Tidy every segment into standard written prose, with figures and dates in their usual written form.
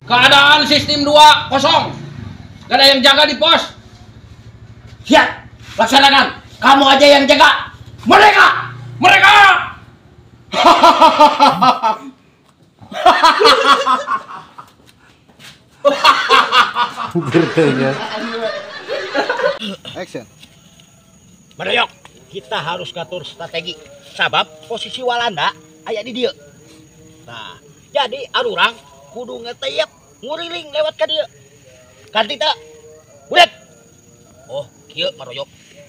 Keadaan sistem 2 kosong. Gak ada yang jaga di pos. Siap, laksanakan. Kamu aja yang jaga. Mereka. Bertanya. Action. Madoyok, kita harus ngatur strategi. Sabab posisi Walanda aya di dia. Nah, jadi arurang kudu ngeteyep nguriling lewat ka dia. Kanti teh. Buret. Oh, kieu Madoyok.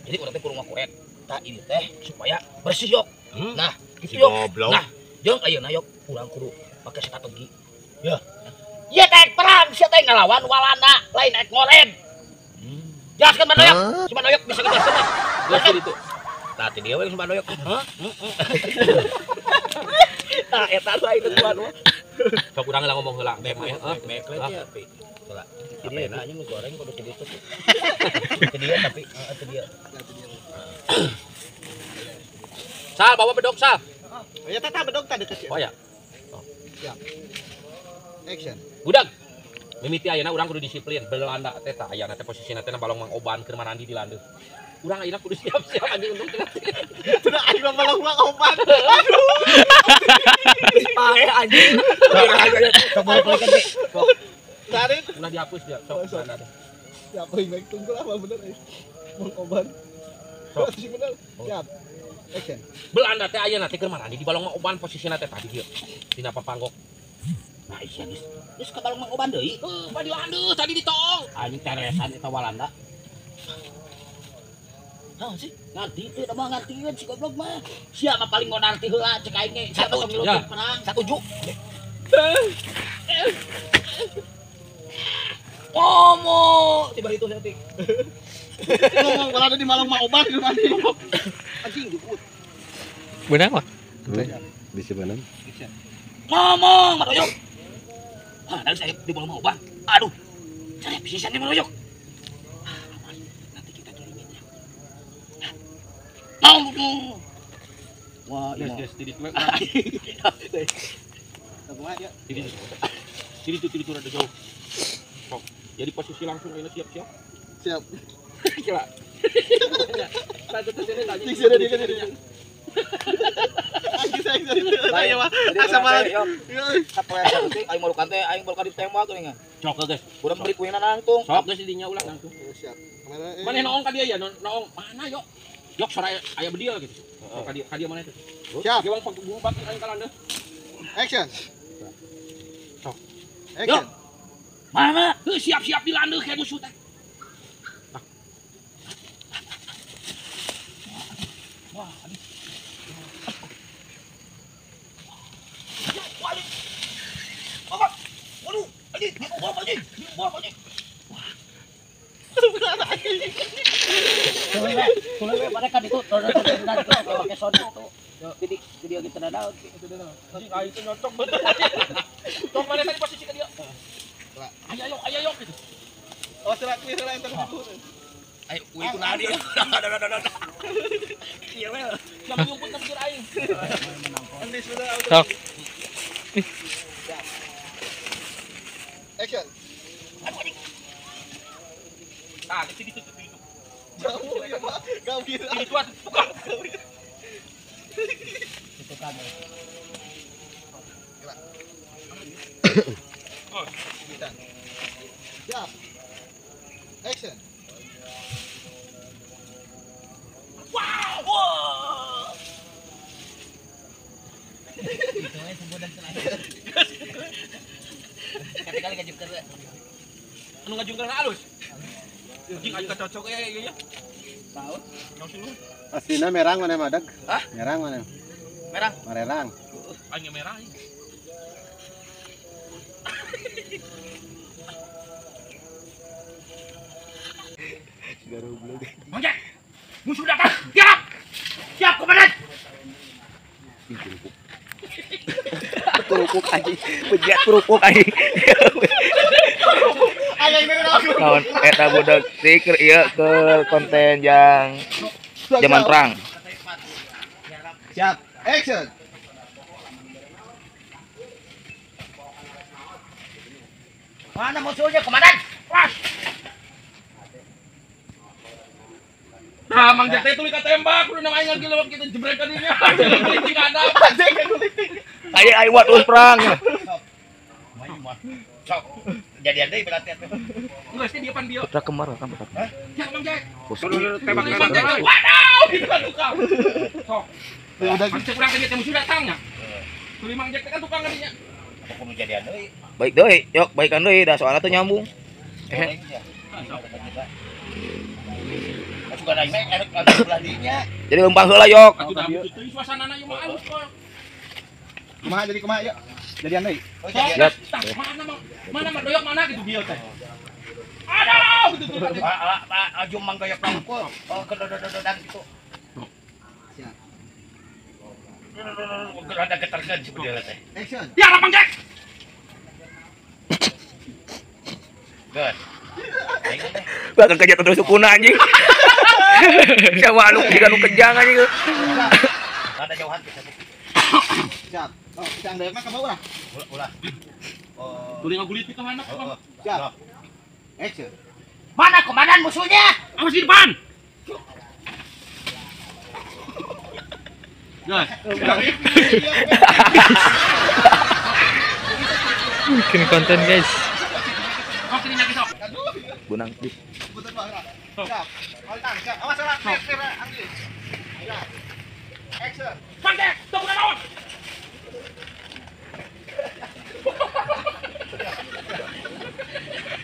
Jadi urang teh kudu ngakuret. Tah ini teh supaya bersih yok. Nah, gitu yok. Nah, jeung ayeuna yok urang kudu pakai strategi. Ya. Ieu teh perang, sia teh ngalawan Walanda, lain naik ngoren. Jelaskan Madoyok. Si Madoyok bisa jelaskan. Jelaskan itu. Tadi dia yang si Madoyok. Hah? Nah, eta lain itu tuan. Sok urang lah ngomong heula. Mek ya. Jadi dia nya goreng kudu jadi itu. Itu dia tapi itu dia. Sal, bawa bedog Sal. Oh ya tata bedog tadi kecil. Oh ya. Siap. Action. Budak. Mimiti ayeuna urang kudu disiplin. Belanda teh tah ayeuna teh posisina teh balong Mang Oban keur manandi di landeuh. Urang ayeuna kudu siap-siap anjing untuk tengah. Sudah aing balong Mang Oban. Pae anjing. Sok balik teh. Tarik. Ulah dihapus dia. Sok sana teh. Siap euy baik tunggu lah bener euy. Mang Oban. Sok. Si bener. Siap. Action. Belanda teh ayeuna teh keur manandi di balong Mang Oban posisina teh tadi dieu. Dina papanggok. Nah, iya geus ka balong Mang Oban deui. Heuh, di landeuh tadi ditong. Anjing teresan eta Walanda. Nah sih, ngerti itu udah mah ngertiin si goblok mah. Siapa paling mau nanti heula cek aing ge. Satu Ya. perang, 1-7. Ngomong tiba itu setik. Ngomong kalau ada di Malang Mang Oban di mana? Anjing dikut. Benar mah. Bisa benar. Ngomong Madoyok. Ah, dari saya di Mang Oban. Aduh. Saya pisan di Madoyok. Nanti kita kirimin ya. Ngomong. Wah, Yes, tadi tuh. Tadi tuh ada jauh. Sok. Jadi posisi langsung ayeuna siap-siap. Siap. Kira. Satu tuh sini tadi. Sini dia. Anjing saya dari tanya mah. Asa malah. Sapoe teh aing mau teh aing bakal ditembak geuning. Sok guys. Urang beri kuina nangtung. Sok geus dinya ulah langsung. Siap. Mana noong ka dia ya? Noong mana yok? Yok sora aya bedial gitu. Ka dia mana itu? Siap. Gewang pagbuh baki aing ka landeuh. Action. Sok. Action. Mana? Siap-siap di landeuh kayak musuh teh. Wah, aduh. Waduh, anjing, diubah anjing. Soalnya mereka itu pakai sound itu. Jadi video gitu dah. Anjing aing teh nyocok betul. Sok mana tadi posisi ka dia? Ayo yok gitu. Oh, serak clear lah entar dulu. Ayo, itu nah dia. Iya mah. Yang nyumput ke pikir aing. Andi sudah. Sok. Action. Ah, gitu. Jauh ya, Pak. Kau kira. Itu atuh tukang. Itu kan. Oh, Siap. Action. Wow. Itu aja sebutan terakhir. Kali ngajib ke anu ngajungkeun halus. Anjing aing cocok ya ieu nya. tahu. Yang sini. Aslinya merang mana madak? Hah? Merang mana? Merah. Marerang. Aing merah. Mangga. Musuh datang. Siap. Siap komandan. Kerupuk aja, bejat kerupuk aja. Kawan, eta budak stiker iya ke konten yang zaman perang. Siap. Action. Mana musuhnya, komandan? Wah. Nah, Mang Jack teh tuluy katembak, kudu nama aing lewat kita jebrek ka dinya. Jadi ada. Ayo buat terus perang. Main mah. Sok. Kejadian deui berarti atuh. Geus dia pan dia. Putra kembar kan putra. Ya Mang Jack. Tembak Mang Jack. Waduh, itu kan tukang. Sok. Udah Pasti kurang teh musuh datangnya. Tuluy Mang Jack teh kan tukang ka dinya. Apa kudu kejadian deui? Baik deui, yok baikan deui dah soalnya tuh nyambung. Suka naik erek belah dinya. Jadi lempang heula yok. Atuh dah begitu suasana ieu mah alus kok. kumaha jadi kumaha yuk. Jadian deui. Oh, Sok, jadian. tah, mana mah doyok mana gitu dia teh. Aduh, gitu tuh. Aju manggoyok pangkul. Oh, kedodododan gitu. Siap. Rada geterkeun sebenarnya teh. Action. Ya, Mang Jack. Good. Bakal kerja terus sukuna anjing. Sama anu jika nu kejang anjing. Rada jauhan kita. Siap. Oh, kita andek mah ka bawah. Ulah. Oh. Tuluy ngagulit ka anak. Siap. Action. Mana komandan musuhnya? Awas di depan. Guys, Bikin konten guys. kau sini nyaki sok. Bunang di. Putar bawah. Siap. Holtang, siap. Awas salah. Kira anggi. Siap. Action. Mang Jack, tunggu lawan.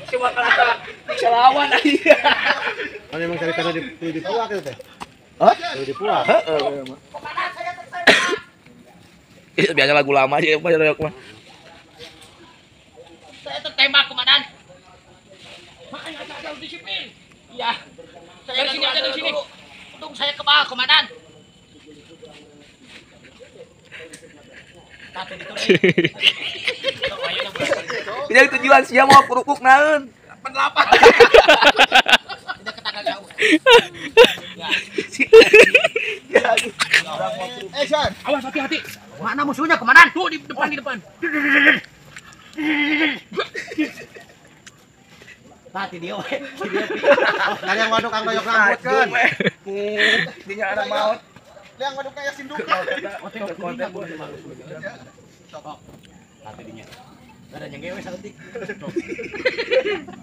Coba kalau bisa lawan aja. Mana emang cari karena di puak itu teh? Hah? Di puak. Heeh. Itu biasa lagu lama sih, Pak Doyok mah. Saya tertembak komandan. Makanya ada disiplin. Iya. Saya Dari sini aja, dari sini. Untung saya ke bawah komandan. Jadi tujuan sia mau kerupuk naeun. 88. Tidak ketangga jauh. Action. Awas hati-hati. Mana musuhnya komandan? Tuh di depan. Tadi dia we. Dari yang waduk kang doyok rambut kan. Dinya ada maut. Yang waduk kayak sinduk. Konten Tadi dinya. Ada yang gewe saeutik.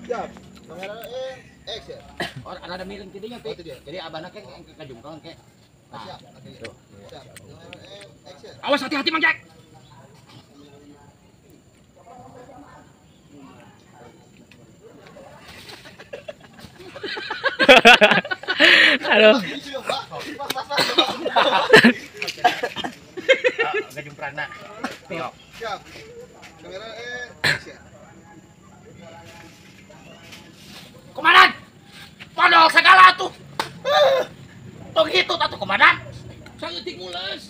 Siap. Kamera action. Orang ada miring tidinya Oh, itu dia. Jadi abana ke kajungkang ke. Siap. Siap. Action. Awas hati-hati Mang Jack. Aduh. Gajung prana. Siap. Kamera action. Komandan. Modal segala tuh. Tong itu tatu komandan. Saeutik mules.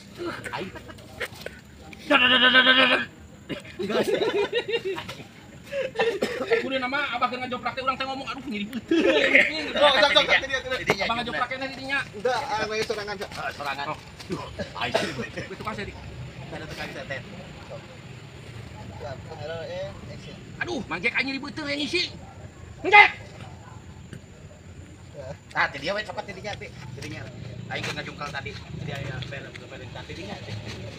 Kudu nama abah keur ngajoprak teh urang teh ngomong aduh nyeri beuteung. Oh, sok tadi. Abah ngajoprak teh di dinya. Udah, anu serangan. Serangan. Itu kan jadi. Ada tukang setet. Siap. Kamera action. Aduh, Mang Jack nyeri beuteung yang ngisi. Mang Jack. Nah, tadi dia we cokot tidinya teh. Tidinya. Aing ke ngajungkal tadi. Jadi aya belen tadi tidinya.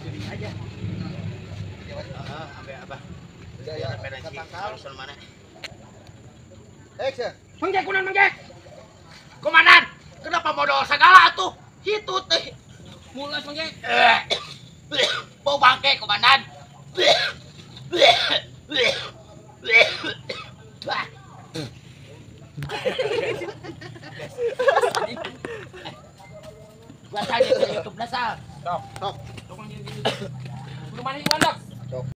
Tidinya aja. Heeh, ambe abah. Udah ya, Belen si ketangkal. halusan mana? Action. Mang Jack kunaon Mang Jack? Komandan, kenapa modal segala atuh? Itu teh. Mules Mang Jack. Bau bangke komandan. Buat saya di YouTube dasar. Stop. Tukang nyeri. Kudu mana iwan dak?